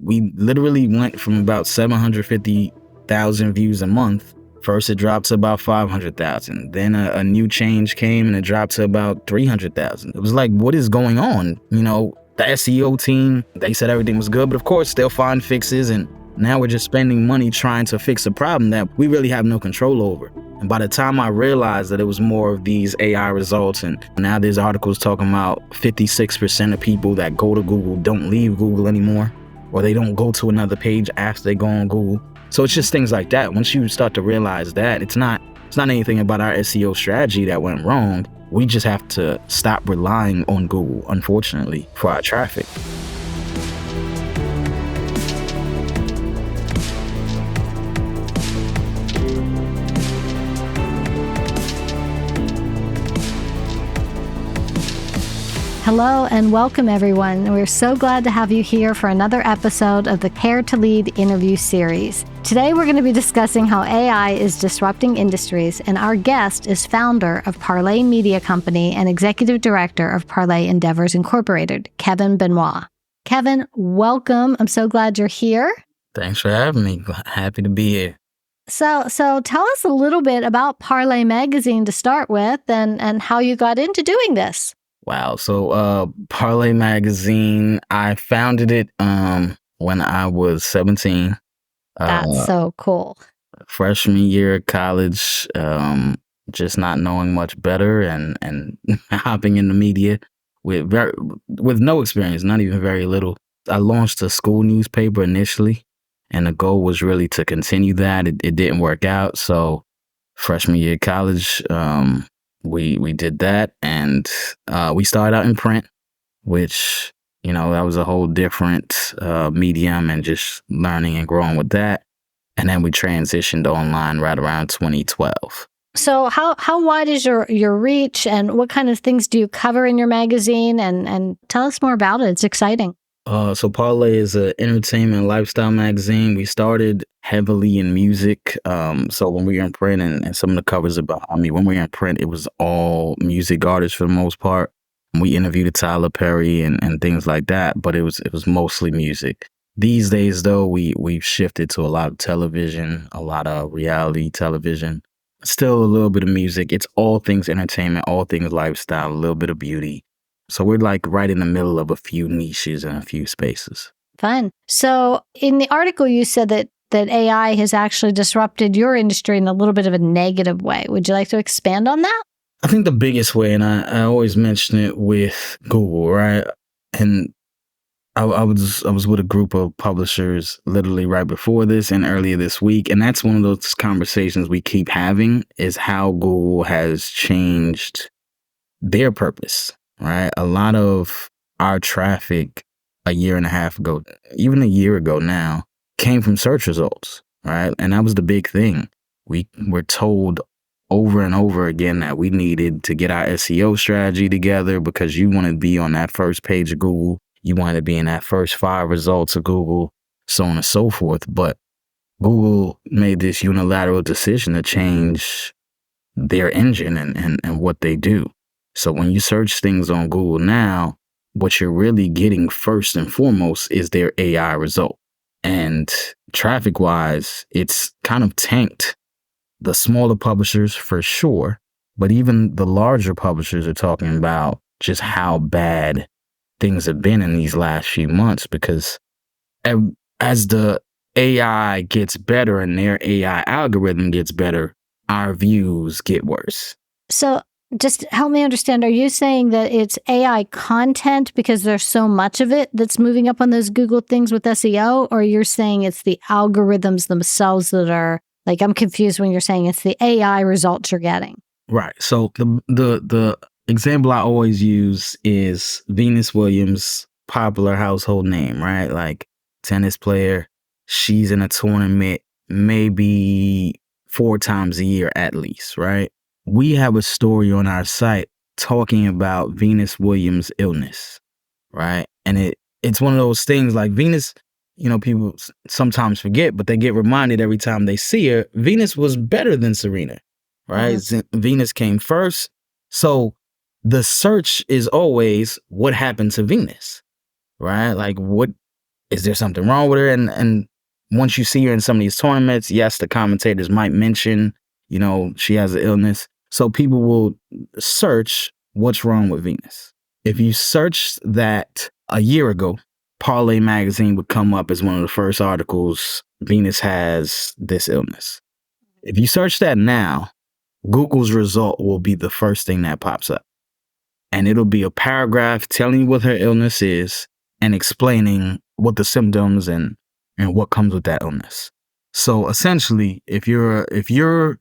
we literally went from about 750,000 views a month. First, it dropped to about 500,000. Then a new change came and it dropped to about 300,000. It was like, what is going on? You know, the SEO team, they said everything was good, but of course they'll find fixes, and now we're just spending money trying to fix a problem that we really have no control over. And by the time I realized that it was more of these AI results, and now there's articles talking about 56% of people that go to Google don't leave Google anymore, or they don't go to another page after they go on Google. So it's just things like that. Once you start to realize that, it's not anything about our SEO strategy that went wrong. We just have to stop relying on Google, unfortunately, for our traffic. Hello and welcome, everyone. We're so glad to have you here for another episode of the Care to Lead interview series. Today, we're going to be discussing how AI is disrupting industries, and our guest is founder of Parlé Media Company and executive director of Parlé Endeavors Incorporated, Kevin Benoit. Kevin, welcome. I'm so glad you're here. Thanks for having me. Happy to be here. So tell us a little bit about Parlé Magazine to start with, and how you got into doing this. Wow. So Parlé Magazine, I founded it when I was 17. That's so cool. Freshman year of college, just not knowing much better and hopping in the media with no experience, not even very little. I launched a school newspaper initially, and the goal was really to continue that. It didn't work out. So freshman year of college, we did that, and we started out in print, which, you know, that was a whole different medium, and just learning and growing with that. And then we transitioned online right around 2012. So how wide is your reach, and what kind of things do you cover in your magazine? And tell us more about it. It's exciting. So Parlé is an entertainment lifestyle magazine. We started heavily in music. So when we were in print, and some of the covers when we were in print, it was all music artists for the most part. We interviewed Tyler Perry and things like that, but it was mostly music. These days, though, we've shifted to a lot of television, a lot of reality television. Still a little bit of music. It's all things entertainment, all things lifestyle, a little bit of beauty. So we're like right in the middle of a few niches and a few spaces. Fun. So in the article, you said that AI has actually disrupted your industry in a little bit of a negative way. Would you like to expand on that? I think the biggest way, and I always mention it with Google, right? And I was with a group of publishers literally right before this and earlier this week. And that's one of those conversations we keep having, is how Google has changed their purpose. Right? A lot of our traffic a year and a half ago, even a year ago now, came from search results, right? And that was the big thing. We were told over and over again that we needed to get our SEO strategy together, because you want to be on that first page of Google. You want to be in that first 5 results of Google, so on and so forth. But Google made this unilateral decision to change their engine and what they do. So when you search things on Google now, what you're really getting first and foremost is their AI result. And traffic-wise, it's kind of tanked the smaller publishers for sure, but even the larger publishers are talking about just how bad things have been in these last few months, because as the AI gets better and their AI algorithm gets better, our views get worse. So just help me understand, are you saying that it's AI content because there's so much of it that's moving up on those Google things with SEO, or you're saying it's the algorithms themselves that are, like, I'm confused when you're saying it's the AI results you're getting? Right. So the example I always use is Venus Williams, popular household name, right? Like, tennis player. She's in a tournament maybe 4 times a year at least, right? We have a story on our site talking about Venus Williams' illness, right? And it's one of those things, like, Venus, you know, people sometimes forget, but they get reminded every time they see her. Venus was better than Serena, right? Mm-hmm. Venus came first. So the search is always what happened to Venus, right? Like, what is there something wrong with her? And once you see her in some of these tournaments, yes, the commentators might mention, she has an illness. So people will search what's wrong with Venus. If you search that a year ago, Parlé Magazine would come up as one of the first articles, Venus has this illness. If you search that now, Google's result will be the first thing that pops up. And it'll be a paragraph telling you what her illness is and explaining what the symptoms and what comes with that illness. So essentially, if you're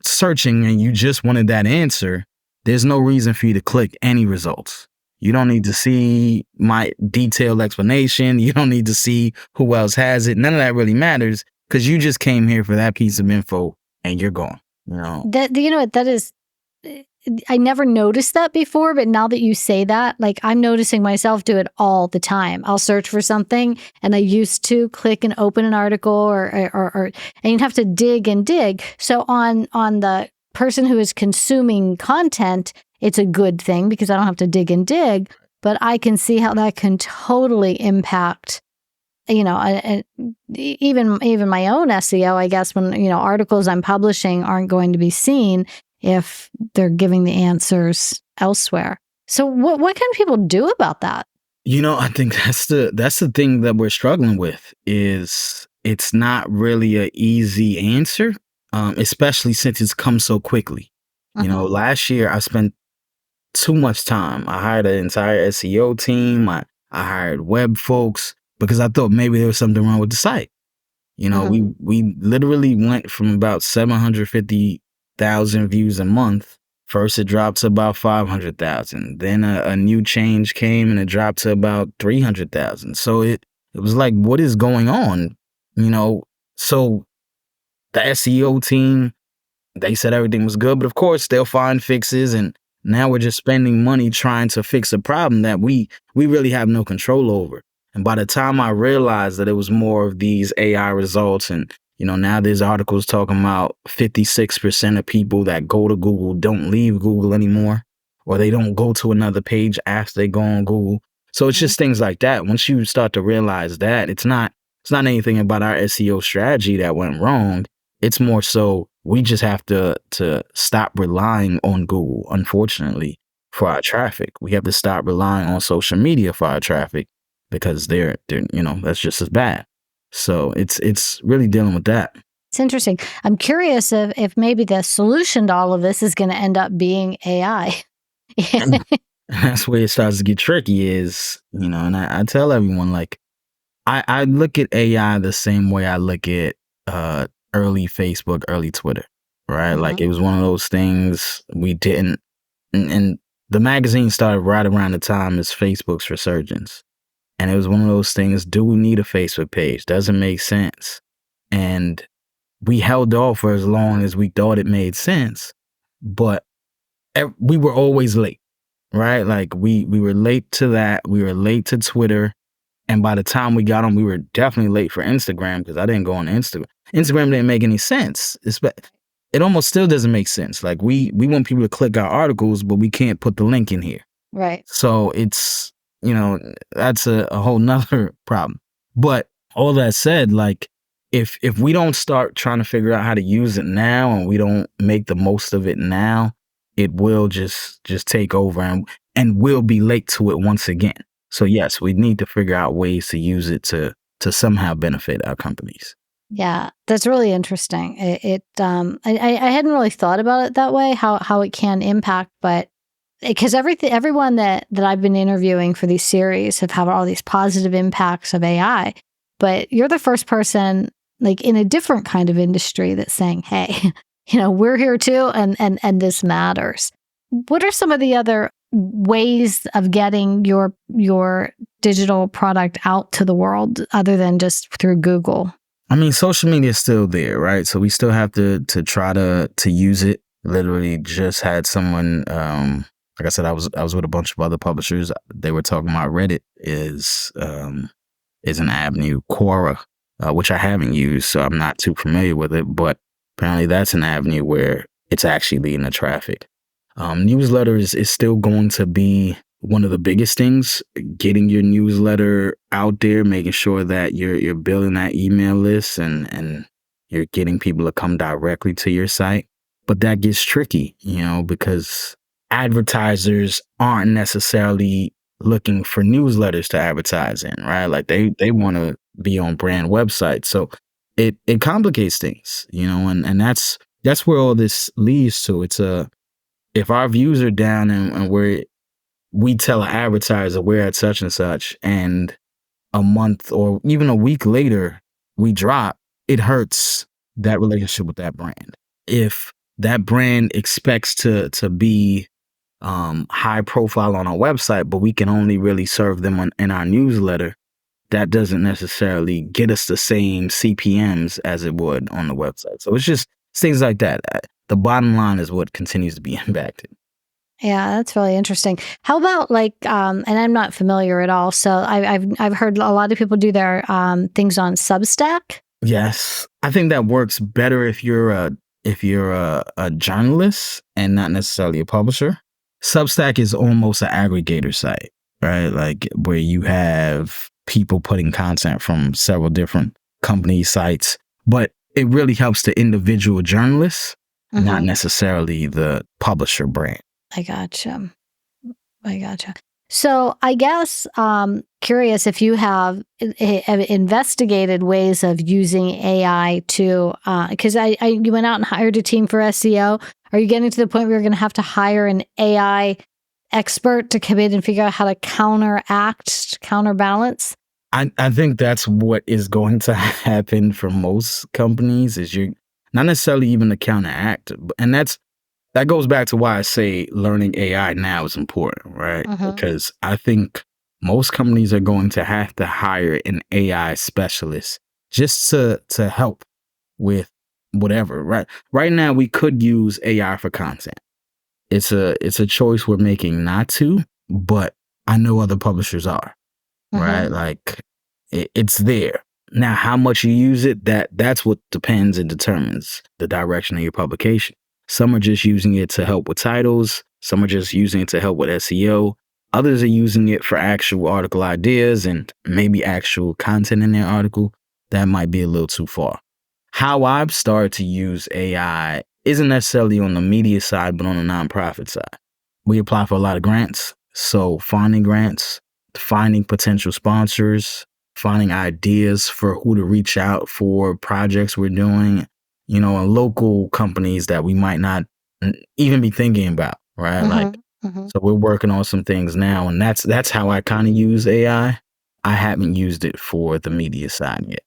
searching and you just wanted that answer, there's no reason for you to click any results. You don't need to see my detailed explanation. You don't need to see who else has it. None of that really matters because you just came here for that piece of info and you're gone. That is, I never noticed that before, but now that you say that, like I'm noticing myself do it all the time. I'll search for something and I used to click and open an article or and you'd have to dig and dig. So on the person who is consuming content, it's a good thing because I don't have to dig and dig, but I can see how that can totally impact, even my own SEO, I guess, when, articles I'm publishing aren't going to be seen if they're giving the answers elsewhere. So what can people do about that? I think that's the thing that we're struggling with is it's not really an easy answer, especially since it's come so quickly. Last year I spent too much time. I hired an entire SEO team. I hired web folks because I thought maybe there was something wrong with the site. We literally went from about 750,000 views a month. First, it dropped to about 500,000. Then a new change came and it dropped to about 300,000. So it was like, what is going on? So the SEO team, they said everything was good, but of course they'll find fixes. And now we're just spending money trying to fix a problem that we really have no control over. And by the time I realized that it was more of these AI results and now there's articles talking about 56% of people that go to Google don't leave Google anymore, or they don't go to another page after they go on Google. So it's just things like that. Once you start to realize that, it's not anything about our SEO strategy that went wrong. It's more so we just have to stop relying on Google, unfortunately, for our traffic. We have to stop relying on social media for our traffic because they're that's just as bad. So it's really dealing with that. It's interesting. I'm curious if maybe the solution to all of this is going to end up being AI. And that's where it starts to get tricky is, and I tell everyone, like, I look at AI the same way I look at early Facebook, early Twitter, right? Mm-hmm. Like it was one of those things we didn't, and the magazine started right around the time as Facebook's resurgence. And it was one of those things, do we need a Facebook page? Doesn't make sense. And we held off for as long as we thought it made sense, but we were always late, right? Like we were late to that. We were late to Twitter. And by the time we got on, we were definitely late for Instagram because I didn't go on Instagram. Instagram didn't make any sense. It almost still doesn't make sense. Like we want people to click our articles, but we can't put the link in here. Right. So it's, that's a whole nother problem. But all that said, like if we don't start trying to figure out how to use it now and we don't make the most of it now, it will just take over and we'll be late to it once again. So yes, we need to figure out ways to use it to somehow benefit our companies. Yeah, that's really interesting. I hadn't really thought about it that way, how it can impact, but because everyone that I've been interviewing for these series have had all these positive impacts of AI, but you're the first person like in a different kind of industry that's saying, hey, we're here too, and this matters. What are some of the other ways of getting your digital product out to the world other than just through Google? I mean, social media is still there, right? So we still have to try to use it. Literally just had someone, like I said, I was with a bunch of other publishers. They were talking about Reddit is an avenue, Quora, which I haven't used, so I'm not too familiar with it. But apparently that's an avenue where it's actually leading to traffic. Newsletter is still going to be one of the biggest things, getting your newsletter out there, making sure that you're building that email list and you're getting people to come directly to your site. But that gets tricky, because advertisers aren't necessarily looking for newsletters to advertise in, right? Like they want to be on brand websites. So it complicates things, and that's where all this leads to. If our views are down and we tell an advertiser we're at such and such, and a month or even a week later we drop, it hurts that relationship with that brand. If that brand expects to be high profile on our website, but we can only really serve them in our newsletter, that doesn't necessarily get us the same CPMs as it would on the website. So it's just things like that. The bottom line is what continues to be impacted. Yeah, that's really interesting. How about and I'm not familiar at all, so I've heard a lot of people do their things on Substack. Yes, I think that works better if you're a journalist and not necessarily a publisher. Substack is almost an aggregator site, right? Like where you have people putting content from several different company sites, but it really helps the individual journalists, not necessarily the publisher brand. I gotcha. So I guess curious if you have investigated ways of using AI to, because you went out and hired a team for SEO. Are you getting to the point where you're going to have to hire an AI expert to come in and figure out how to counterbalance? I think that's what is going to happen for most companies, is you're not necessarily even to counteract. And that goes back to why I say learning AI now is important, right? Because I think most companies are going to have to hire an AI specialist just to help with whatever, right? Right now, we could use AI for content. It's a choice we're making not to, but I know other publishers are, right? Like it's there. Now, how much you use it, that's what depends and determines the direction of your publication. Some are just using it to help with titles. Some are just using it to help with SEO. Others are using it for actual article ideas and maybe actual content in their article. That might be a little too far. How I've started to use AI isn't necessarily on the media side, but on the nonprofit side. We apply for a lot of grants. So finding grants, finding potential sponsors, finding ideas for who to reach out for projects we're doing, and local companies that we might not even be thinking about, right? So we're working on some things now, and that's how I kind of use AI. I haven't used it for the media side yet.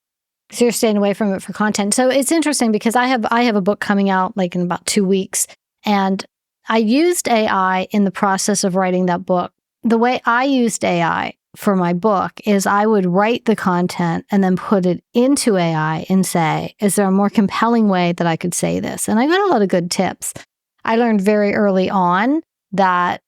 So you're staying away from it for content. So it's interesting because I have a book coming out like in about 2 weeks, and I used AI in the process of writing that book. The way I used AI for my book is I would write the content and then put it into AI and say, is there a more compelling way that I could say this? And I got a lot of good tips. I learned very early on that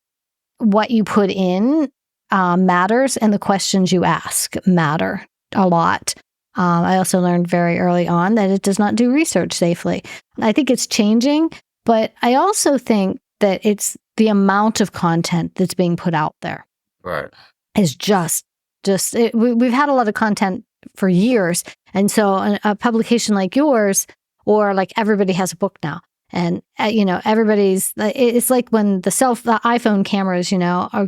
what you put in matters, and the questions you ask matter a lot. I also learned very early on that it does not do research safely. I think it's changing, but I also think that it's the amount of content that's being put out there. Right. Is we've had a lot of content for years. And so a publication like yours, or like everybody has a book now. And, it's like when the iPhone cameras,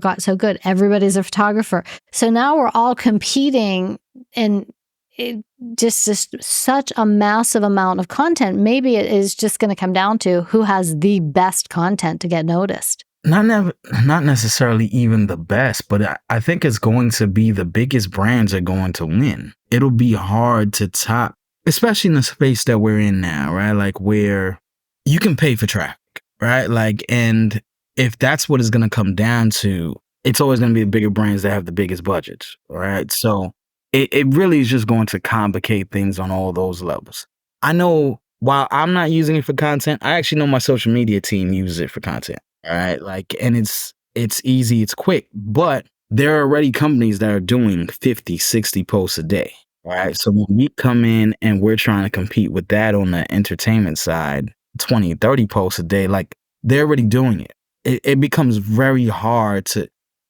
got so good, everybody's a photographer. So now we're all competing, and it just such a massive amount of content. Maybe it is just going to come down to who has the best content to get noticed. Not necessarily even the best, but I think it's going to be the biggest brands are going to win. It'll be hard to top, especially in the space that we're in now, right? Like where you can pay for traffic, right? Like, and if that's what it's going to come down to, it's always going to be the bigger brands that have the biggest budgets, right? So it really is just going to complicate things on all those levels. I know while I'm not using it for content, I actually know my social media team uses it for content. Right. Like, and it's easy, it's quick, but there are already companies that are doing 50, 60 posts a day. Right. So when we come in and we're trying to compete with that on the entertainment side, 20, 30 posts a day, like they're already doing it. It becomes very hard to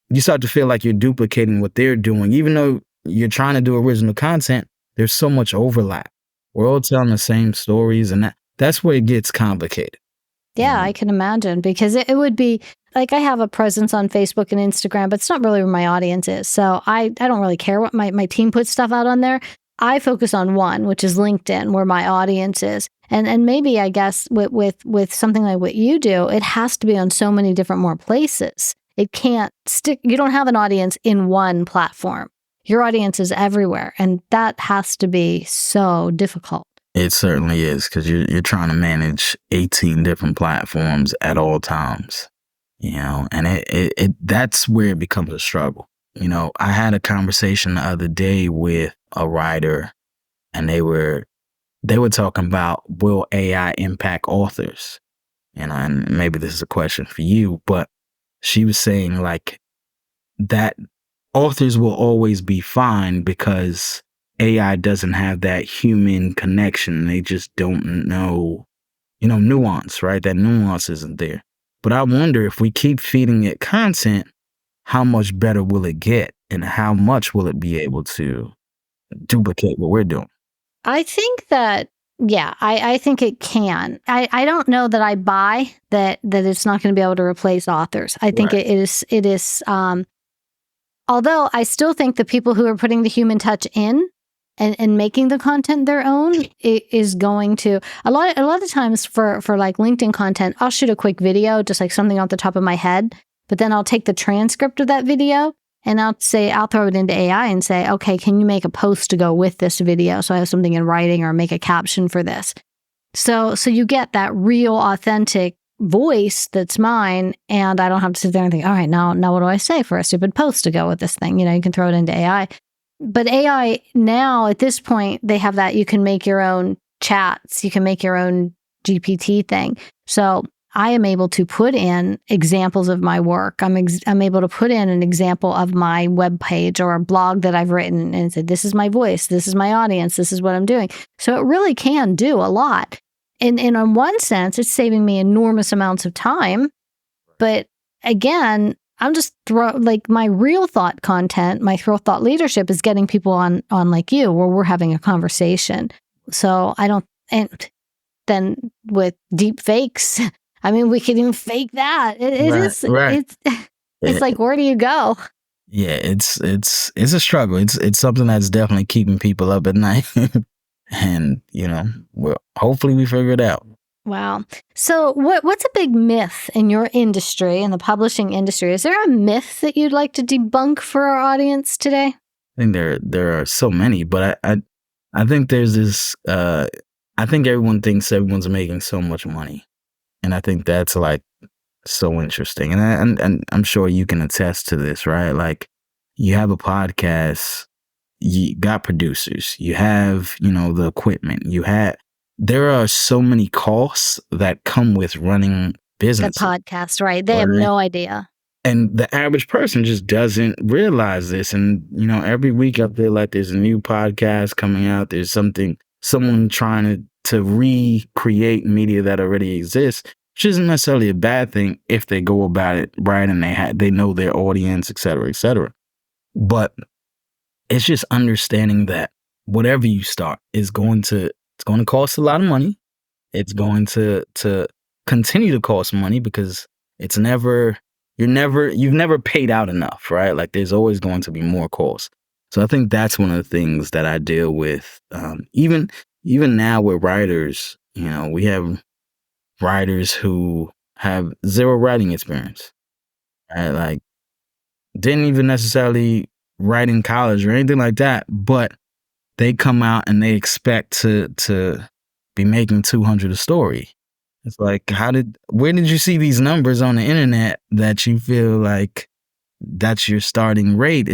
you start to feel like you're duplicating what they're doing. Even though you're trying to do original content, there's so much overlap. We're all telling the same stories, and that's where it gets complicated. Yeah, I can imagine, because it would be like, I have a presence on Facebook and Instagram, but it's not really where my audience is. So I don't really care what my team puts stuff out on there. I focus on one, which is LinkedIn, where my audience is. And maybe, I guess, with something like what you do, it has to be on so many different more places. It can't stick. You don't have an audience in one platform. Your audience is everywhere. And that has to be so difficult. It certainly is, because you're trying to manage 18 different platforms at all times, and it that's where it becomes a struggle. I had a conversation the other day with a writer, and they were talking about, will AI impact authors? And maybe this is a question for you, but she was saying like that authors will always be fine because AI doesn't have that human connection. They just don't know, nuance, right? That nuance isn't there. But I wonder, if we keep feeding it content, how much better will it get? And how much will it be able to duplicate what we're doing? I think that, yeah, I think it can. I don't know that I buy that it's not going to be able to replace authors. I think Right. it is, although I still think the people who are putting the human touch in and making the content their own, it is going to, a lot of times for like LinkedIn content, I'll shoot a quick video, just like something off the top of my head, but then I'll take the transcript of that video and I'll throw it into AI and say, okay, can you make a post to go with this video? So I have something in writing, or make a caption for this. So you get that real, authentic voice that's mine, and I don't have to sit there and think, all right, now what do I say for a stupid post to go with this thing? You can throw it into AI. But AI now, at this point, they have that you can make your own chats, you can make your own GPT thing. So I am able to put in examples of my work. I'm able to put in an example of my webpage or a blog that I've written and say, this is my voice, this is my audience, this is what I'm doing. So it really can do a lot. And in one sense, it's saving me enormous amounts of time. But again, I'm just my real thought content, my real thought leadership is getting people on like you, where we're having a conversation. So and then with deep fakes, I mean, we can even fake that. It's like, where do you go? Yeah, it's a struggle. It's something that's definitely keeping people up at night. And, hopefully we figure it out. Wow. So what's a big myth in your industry, in the publishing industry? Is there a myth that you'd like to debunk for our audience today? I think there are so many, but I think there's this, I think everyone thinks everyone's making so much money. And I think that's like so interesting. And I'm sure you can attest to this, right? Like, you have a podcast, you got producers, you have, the equipment, there are so many costs that come with running business. The podcast, right? They have no idea. And the average person just doesn't realize this. And, every week I feel like there's a new podcast coming out. There's someone trying to recreate media that already exists, which isn't necessarily a bad thing if they go about it right and they know their audience, et cetera, et cetera. But it's just understanding that whatever you start is going to cost a lot of money. It's going to continue to cost money, because you've never paid out enough, right? Like, there's always going to be more costs. So I think that's one of the things that I deal with. Even now with writers, we have writers who have zero writing experience, right? Like, didn't even necessarily write in college or anything like that, but they come out and they expect to be making 200 a story. It's like, where did you see these numbers on the internet that you feel like that's your starting rate?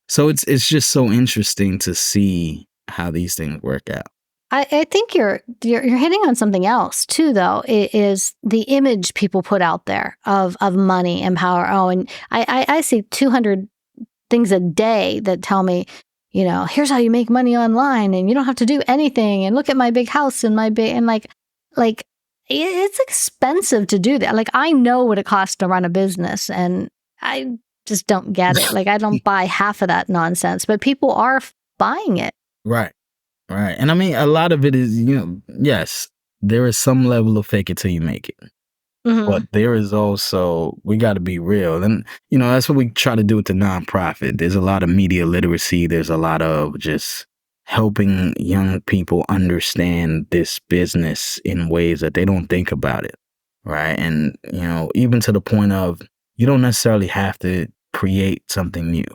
So it's just so interesting to see how these things work out. I think you're hitting on something else too, though. It is the image people put out there of money and power. Oh, and I see 200 things a day that tell me, here's how you make money online, and you don't have to do anything. And look at my big house and like it's expensive to do that. Like, I know what it costs to run a business, and just don't get it. Like, I don't buy half of that nonsense, but people are buying it. Right. Right. And I mean, a lot of it is, yes, there is some level of fake it till you make it. But there is also, we got to be real. And, that's what we try to do with the nonprofit. There's a lot of media literacy. There's a lot of just helping young people understand this business in ways that they don't think about it. Right. And, even to the point of, you don't necessarily have to create something new.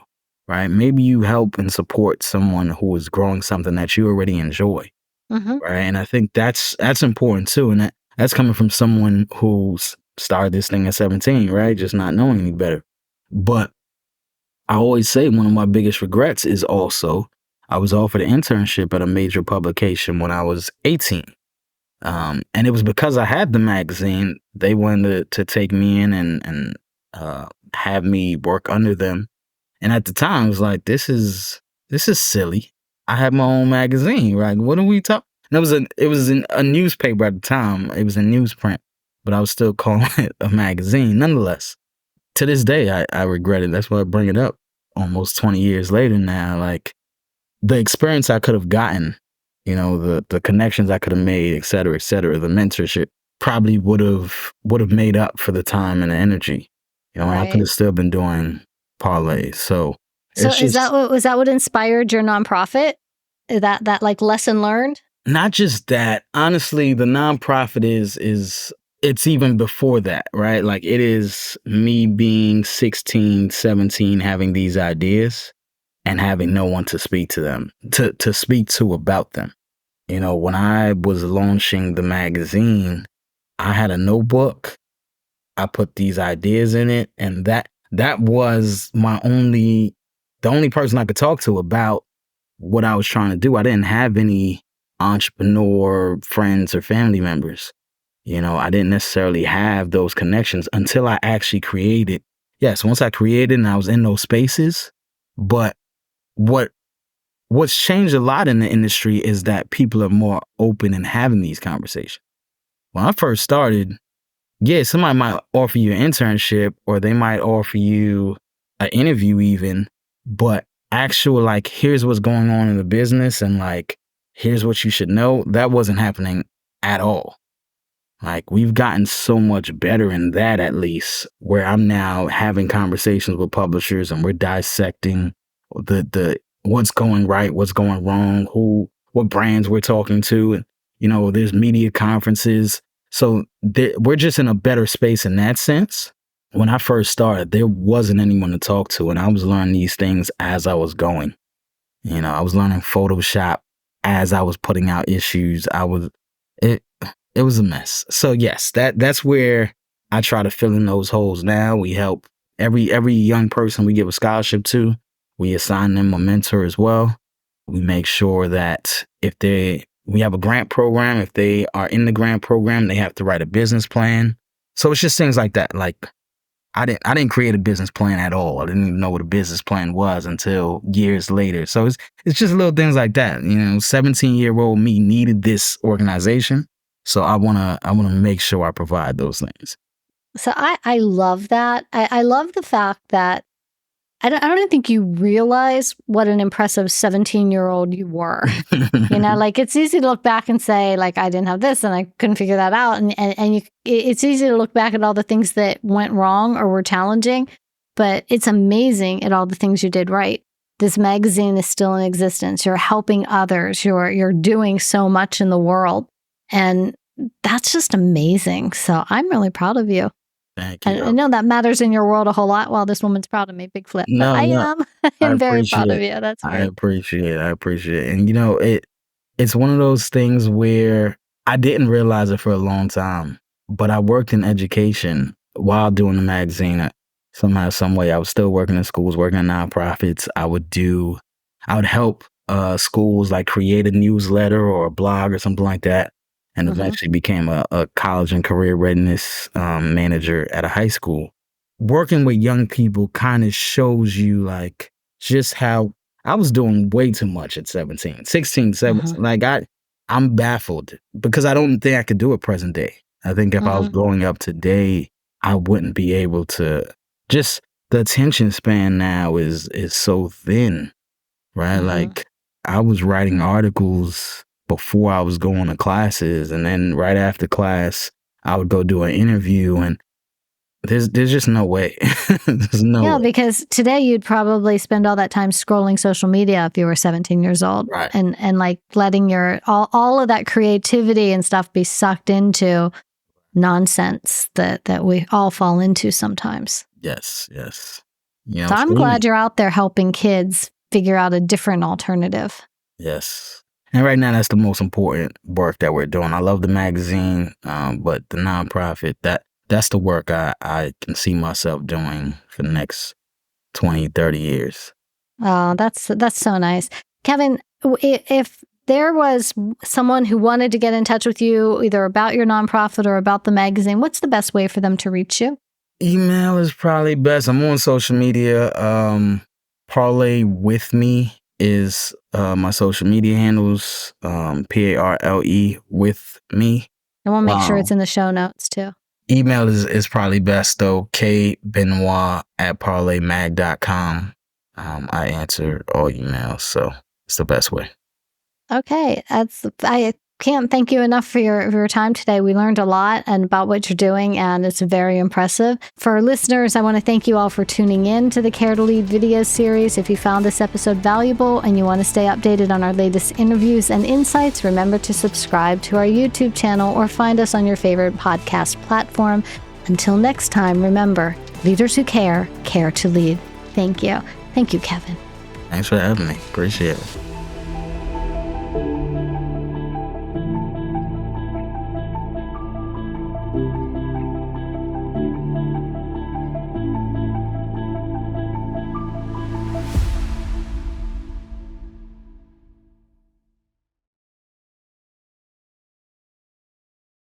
Right. Maybe you help and support someone who is growing something that you already enjoy. Right. And I think that's important too. And that's coming from someone who's started this thing at 17, right? Just not knowing any better. But I always say one of my biggest regrets is also I was offered an internship at a major publication when I was 18. And it was because I had the magazine. They wanted to take me in and have me work under them. And at the time, I was like, this is silly. I have my own magazine, right? What are we talking? It was in a newspaper at the time. It was in newsprint, but I was still calling it a magazine. Nonetheless, to this day, I regret it. That's why I bring it up almost 20 years later now. Like, the experience I could have gotten, the connections I could have made, et cetera, the mentorship probably would have made up for the time and the energy. I could have still been doing Parlé. So was that what inspired your nonprofit? That like lesson learned? Not just that. Honestly, the nonprofit it's even before that, right? Like, it is me being 16, 17, having these ideas and having no one to speak to them, to speak to about them. When I was launching the magazine, I had a notebook. I put these ideas in it, and that was the only person I could talk to about what I was trying to do. I didn't have any entrepreneur friends or family members. I didn't necessarily have those connections until I actually created. Yes, once I created and I was in those spaces. But what's changed a lot in the industry is that people are more open in having these conversations. When I first started, somebody might offer you an internship or they might offer you an interview even, but actual, like, here's what's going on in the business and, like, here's what you should know, that wasn't happening at all. Like, we've gotten so much better in that, at least, where I'm now having conversations with publishers and we're dissecting the what's going right, what's going wrong, what brands we're talking to. And, there's media conferences. So we're just in a better space in that sense. When I first started, there wasn't anyone to talk to, and I was learning these things as I was going. I was learning Photoshop as I was putting out issues. It was a mess. So yes, that's where I try to fill in those holes now. We help every young person we give a scholarship to. We assign them a mentor as well. We make sure that we have a grant program. If they are in the grant program, they have to write a business plan. So it's just things like that. Like, I didn't create a business plan at all. I didn't even know what a business plan was until years later. So it's just little things like that. 17-year-old me needed this organization. So I wanna make sure I provide those things. So I love that. I love the fact that I don't think you realize what an impressive 17-year-old you were. Like, it's easy to look back and say, like, I didn't have this and I couldn't figure that out. It's easy to look back at all the things that went wrong or were challenging, but it's amazing at all the things you did right. This magazine is still in existence. You're helping others. You're doing so much in the world. And that's just amazing. So I'm really proud of you. Thank you. I know that matters in your world a whole lot. Well, this woman's proud of me. Big flip. No, but I am. I'm very proud of it. you. That's I great. appreciate it. And it's one of those things where I didn't realize it for a long time, but I worked in education while doing the magazine. Somehow, some way, I was still working in schools, working in nonprofits. I would help schools, like, create a newsletter or a blog or something like that. And eventually became a college and career readiness manager at a high school. Working with young people kind of shows you, like, just how I was doing way too much at 17, 16, 17. Like, I'm baffled because I don't think I could do it present day. I think if I was growing up today, I wouldn't be able to just the attention span now is so thin, right? Like, I was writing articles before I was going to classes, and then right after class, I would go do an interview, and there's just no way. There's no way. Because today you'd probably spend all that time scrolling social media if you were 17 years old, Right. and like letting your all of that creativity and stuff be sucked into nonsense that we all fall into sometimes. Yes. So I'm glad you're out there helping kids figure out a different alternative. Yes. And right now, that's the most important work that we're doing. I love the magazine, but the nonprofit, that's the work I can see myself doing for the next 20, 30 years. Oh, that's so nice. Kevin, if there was someone who wanted to get in touch with you, either about your nonprofit or about the magazine, what's the best way for them to reach you? Email is probably best. I'm on social media. Parlé with me is my social media handles. PARLE with me. And we'll make sure it's in the show notes too. Email is probably best though. kbenoit@parlemag.com. I answer all emails, so it's the best way. Okay, I can't thank you enough for your time today. We learned a lot and about what you're doing, and it's very impressive. For our listeners, I want to thank you all for tuning in to the Care to Lead video series. If you found this episode valuable and you want to stay updated on our latest interviews and insights, remember to subscribe to our YouTube channel or find us on your favorite podcast platform. Until next time, remember, leaders who care to lead. Thank you. Thank you, Kevin. Thanks for having me. Appreciate it.